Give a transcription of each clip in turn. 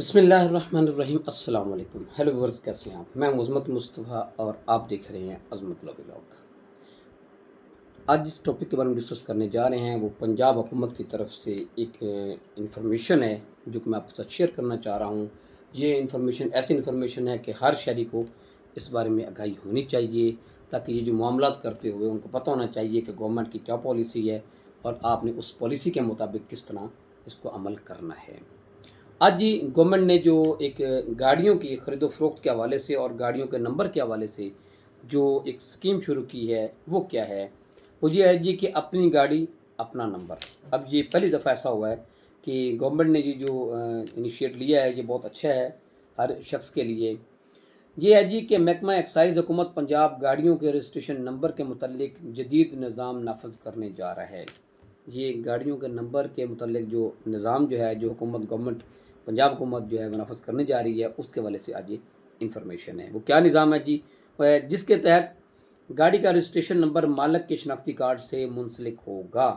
बिस्मिल्लाहिर्रहमानिर्रहीम। अस्सलाम वालेकुम। हेलो व्यूअर्स, कैसे हैं आप? मैं मुज़म्मत मुस्तफ़ा और आप देख रहे हैं अज़मत व्लॉग। आज जिस टॉपिक के बारे में डिस्कस करने जा रहे हैं वो पंजाब हुकूमत की तरफ से एक इंफॉर्मेशन है जो कि मैं आपके साथ शेयर करना चाह रहा हूँ। ये इंफॉर्मेशन ऐसी इंफॉर्मेशन है कि हर शहरी को इस बारे में आगाही होनी चाहिए, ताकि ये जो मामलात करते हुए उनको पता होना चाहिए कि गवर्नमेंट की क्या पॉलिसी है और आपने उस पॉलिसी के मुताबिक किस तरह इसको अमल करना है। आज ही गवर्नमेंट ने जो एक गाड़ियों की ख़रीदो फ़रोख्त के हवाले से और गाड़ियों के नंबर के हवाले से जो एक स्कीम शुरू की है वो क्या है? वो ये है जी कि अपनी गाड़ी अपना नंबर। अब ये पहली दफ़ा ऐसा हुआ है कि गवर्नमेंट ने ये जो इनिशिएट लिया है ये बहुत अच्छा है हर शख्स के लिए। ये है जी कि महकमा एक्साइज़ हुकूमत पंजाब गाड़ियों के रजिस्ट्रेशन नंबर के मुतल्लिक जदीद निज़ाम नाफज करने जा रहा है। ये गाड़ियों के नंबर के मुतल्लिक जो निज़ाम जो है, जो हुकूमत गवर्नमेंट पंजाब हुकूमत जो है वो नाफज करने जा रही है, उसके हवाले से आज ये इंफॉर्मेशन है। वो क्या निज़ाम है जी? वो है जिसके तहत गाड़ी का रजिस्ट्रेशन नंबर मालिक के शनाख्ती कार्ड से मुंसलिक होगा।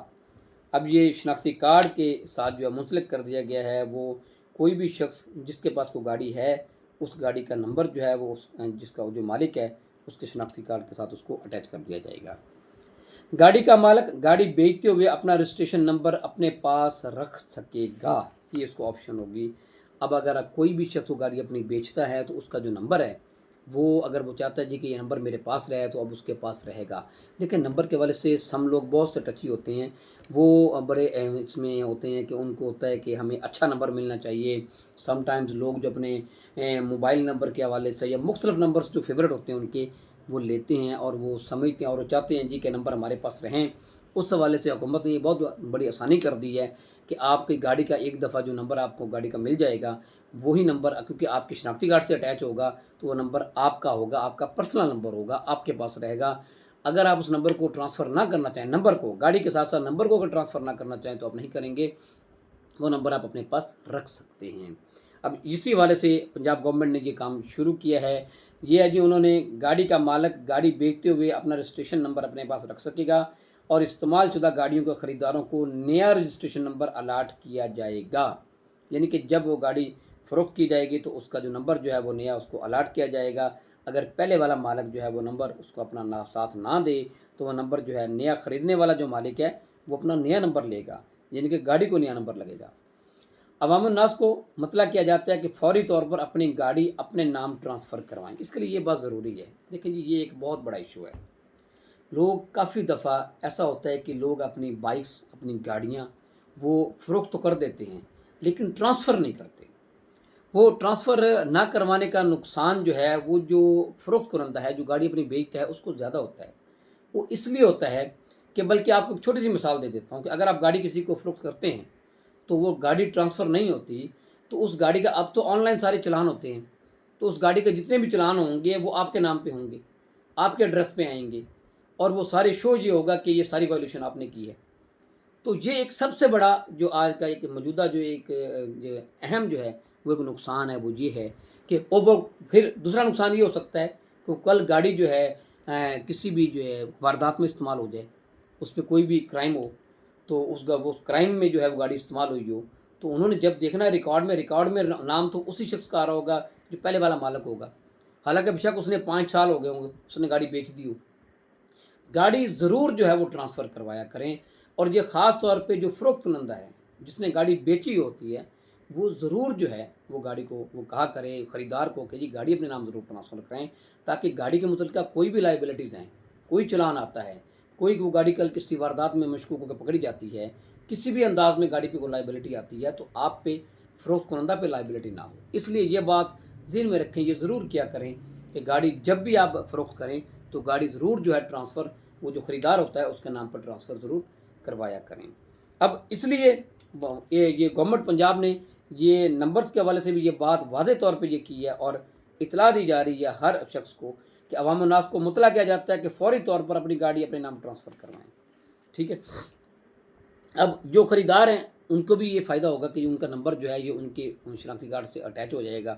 अब ये शनाख्ती कार्ड के साथ जो है मुंसलिक कर दिया गया है। वो कोई भी शख्स जिसके पास कोई गाड़ी है, उस गाड़ी का नंबर जो है वो उस जिसका जो मालिक है उसके शनाख्ती कार्ड के साथ उसको अटैच कर दिया जाएगा। गाड़ी का मालिक गाड़ी बेचते हुए अपना रजिस्ट्रेशन नंबर अपने पास रख सकेगा, ये इसको ऑप्शन होगी। अब अगर कोई भी शख्स वो गाड़ी अपनी बेचता है तो उसका जो नंबर है वो अगर वो चाहता है जी कि ये नंबर मेरे पास रहे तो अब उसके पास रहेगा। लेकिन नंबर के वाले से सम लोग बहुत से टची होते हैं, वो बड़े इसमें होते हैं कि उनको होता है कि हमें अच्छा नंबर मिलना चाहिए। समटाइम्स लोग जो अपने मोबाइल नंबर के हवाले से या मुख्तलिफ नंबर्स जो फेवरेट होते हैं उनके वो लेते हैं और वो समझते हैं और वो चाहते हैं जी कि नंबर हमारे पास रहें। उस हवाले से हुकूमत ने ये बहुत बड़ी आसानी कर दी है कि आपकी गाड़ी का एक दफ़ा जो नंबर आपको गाड़ी का मिल जाएगा, वही नंबर क्योंकि आपकी शनाख्ती कार्ड से अटैच होगा तो वो नंबर आपका होगा, आपका पर्सनल नंबर होगा, आपके पास रहेगा। अगर आप उस नंबर को ट्रांसफ़र ना करना चाहें, नंबर को गाड़ी के साथ साथ नंबर को अगर ट्रांसफ़र ना करना चाहें तो आप नहीं करेंगे, वो नंबर आप अपने पास रख सकते हैं। अब इसी हवाले से पंजाब गवर्नमेंट ने ये काम शुरू किया है। ये है जी, उन्होंने गाड़ी का मालिक गाड़ी बेचते हुए अपना रजिस्ट्रेशन नंबर अपने पास रख सकेगा और इस्तेमाल शुदा गाड़ियों के ख़रीदारों को नया रजिस्ट्रेशन नंबर अलाट किया जाएगा। यानी कि जब वो गाड़ी फ़रोख्त की जाएगी तो उसका जो नंबर जो है वो नया उसको अलाट किया जाएगा। अगर पहले वाला मालिक जो है वो नंबर उसको अपना ना साथ ना दे तो वह नंबर जो है नया ख़रीदने वाला जो मालिक है वो अपना नया नंबर लेगा, यानी कि गाड़ी को नया नंबर लगेगा। अवाम-उन-नास को मतला किया जाता है कि फ़ौरी तौर पर अपनी गाड़ी अपने नाम ट्रांसफ़र करवाएँ। इसके लिए ये बात ज़रूरी है। देखें जी, ये एक बहुत बड़ा इशू है। लोग काफ़ी दफ़ा ऐसा होता है कि लोग अपनी बाइक्स, अपनी गाड़ियाँ वो फ़रोख्त तो कर देते हैं, लेकिन ट्रांसफ़र नहीं करते। वो ट्रांसफ़र ना करवाने का नुकसान जो है, वो जो फ़रोख्त कुरंदा है, जो गाड़ी अपनी बेचता है, उसको ज़्यादा होता है। वो इसलिए होता है कि बल्कि आपको एक छोटी-सी मिसाल दे देता हूँ कि अगर आप गाड़ी किसी को फ़रोख्त करते हैं तो वो गाड़ी ट्रांसफ़र नहीं होती, तो उस गाड़ी का अब तो ऑनलाइन सारे चालान होते हैं, तो उस गाड़ी के जितने भी चालान होंगे वो आपके नाम पे होंगे, आपके एड्रेस पे आएँगे और वो सारे शो ये होगा कि ये सारी वायलेशन आपने की है। तो ये एक सबसे बड़ा जो आज का एक मौजूदा जो एक जो अहम जो है वो एक नुकसान है, वो ये है कि ओवर फिर दूसरा नुकसान ये हो सकता है कि कल गाड़ी जो है किसी भी जो है वारदात में इस्तेमाल हो जाए, उस पे कोई भी क्राइम हो, तो उसका वो क्राइम में जो है वो गाड़ी इस्तेमाल हुई हो, तो उन्होंने जब देखना है रिकॉर्ड में नाम तो उसी शख्स का आ रहा होगा जो पहले वाला मालिक होगा। हालाँकि बेशक उसने 5 साल हो गए होंगे, उसने गाड़ी बेच दी हो। गाड़ी ज़रूर जो है वो ट्रांसफ़र करवाया करें और ये ख़ास तौर पे जो फ़रोख्त कुनंदा है, जिसने गाड़ी बेची होती है, वो ज़रूर जो है वो गाड़ी को वो कहा करे ख़रीदार को कि जी गाड़ी अपने नाम ज़रूर ट्रांसफ़र कराएँ, ताकि गाड़ी के मुतल्लिक़ा कोई भी लायबिलिटीज़ हैं, कोई चालान आता है, कोई वो गाड़ी कल किसी वारदात में मशकूक होकर पकड़ी जाती है, किसी भी अंदाज़ में गाड़ी पे कोई लायबिलिटी आती है, तो आप पे फ़रोख्त कुनंदा पे लायबिलिटी ना हो। इसलिए ये बात ज़हन में रखें, ये ज़रूर किया करें कि गाड़ी जब भी आप फ़रोख्त करें, तो गाड़ी ज़रूर जो है ट्रांसफ़र वो जो ख़रीदार होता है उसके नाम पर ट्रांसफ़र ज़रूर करवाया करें। अब इसलिए ये गवर्नमेंट पंजाब ने ये नंबर्स के हवाले से भी ये बात वाज़ेह तौर पे ये की है और इत्तला दी जा रही है हर शख्स को कि अवाम-उन-नास को मुतला किया जाता है कि फ़ौरी तौर पर अपनी गाड़ी अपने नाम ट्रांसफ़र करवाएँ। ठीक है? अब जो ख़रीदार हैं उनको भी ये फ़ायदा होगा कि उनका नंबर जो है ये उनके शनाख्ती कार्ड से अटैच हो जाएगा,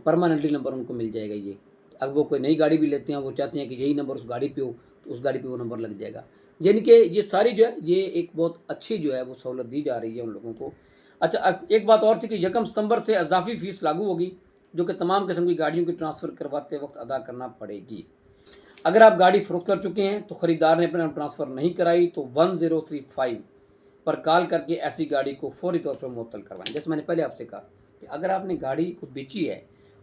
परमानेंटली नंबर उनको मिल जाएगा ये। अब वो कोई नई गाड़ी भी लेते हैं, वो चाहते हैं कि यही नंबर उस गाड़ी पे हो, तो उस गाड़ी पे वो नंबर लग जाएगा। यानी कि ये सारी जो है ये एक बहुत अच्छी जो है वो सहूलत दी जा रही है उन लोगों को। अच्छा, एक बात और थी कि 1 सितंबर से इजाफी फ़ीस लागू होगी, जो कि तमाम किस्म की गाड़ियों की ट्रांसफ़र करवाते वक्त अदा करना पड़ेगी। अगर आप गाड़ी फ़रोख्त कर चुके हैं तो ख़रीदार ने अपना ट्रांसफ़र नहीं कराई तो 1035 पर कॉल करके ऐसी गाड़ी को फौरी तौर पर मुअत्तल करवाएं। जैसे मैंने पहले आपसे कहा कि अगर आपने गाड़ी को बेची है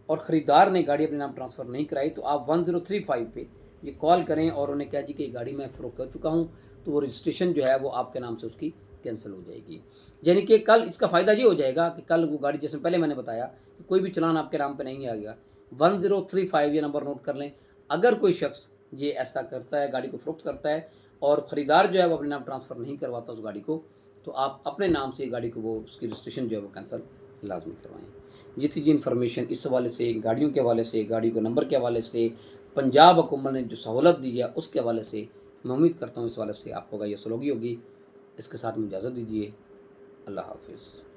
और ख़रीदार ने गाड़ी अपने नाम ट्रांसफ़र नहीं कराई तो आप 1035 पे ये कॉल करें और उन्हें कह दी कि गाड़ी मैं फ़रोख्त कर चुका हूँ, तो वो रजिस्ट्रेशन जो है वो आपके नाम से उसकी कैंसिल हो जाएगी। यानी कि कल इसका फ़ायदा ये हो जाएगा कि कल वो गाड़ी, जैसे पहले मैंने बताया कि कोई भी चलान आपके नाम पे नहीं आएगा। 1035 ये नंबर नोट कर लें। अगर कोई शख्स ये ऐसा करता है, गाड़ी को फ़रोख्त करता है और ख़रीदार जो है वो अपने नाम ट्रांसफ़र नहीं करवाता उस गाड़ी को, तो आप अपने नाम से गाड़ी को, वो उसकी रजिस्ट्रेशन जो है वो कैंसिल लाजमी करवाएँ। ये थी जी इन्फॉर्मेशन इस हवाले से, गाड़ियों के हवाले से, गाड़ी को नंबर के हवाले से, पंजाब हुकूमत ने जो सहूलत दी है उसके हवाले से। मैं उम्मीद करता हूँ इस हवाले से आपको ये सलोगी होगी। इसके साथ मुझे इजाज़त दीजिए। अल्लाह हाफ़िज़।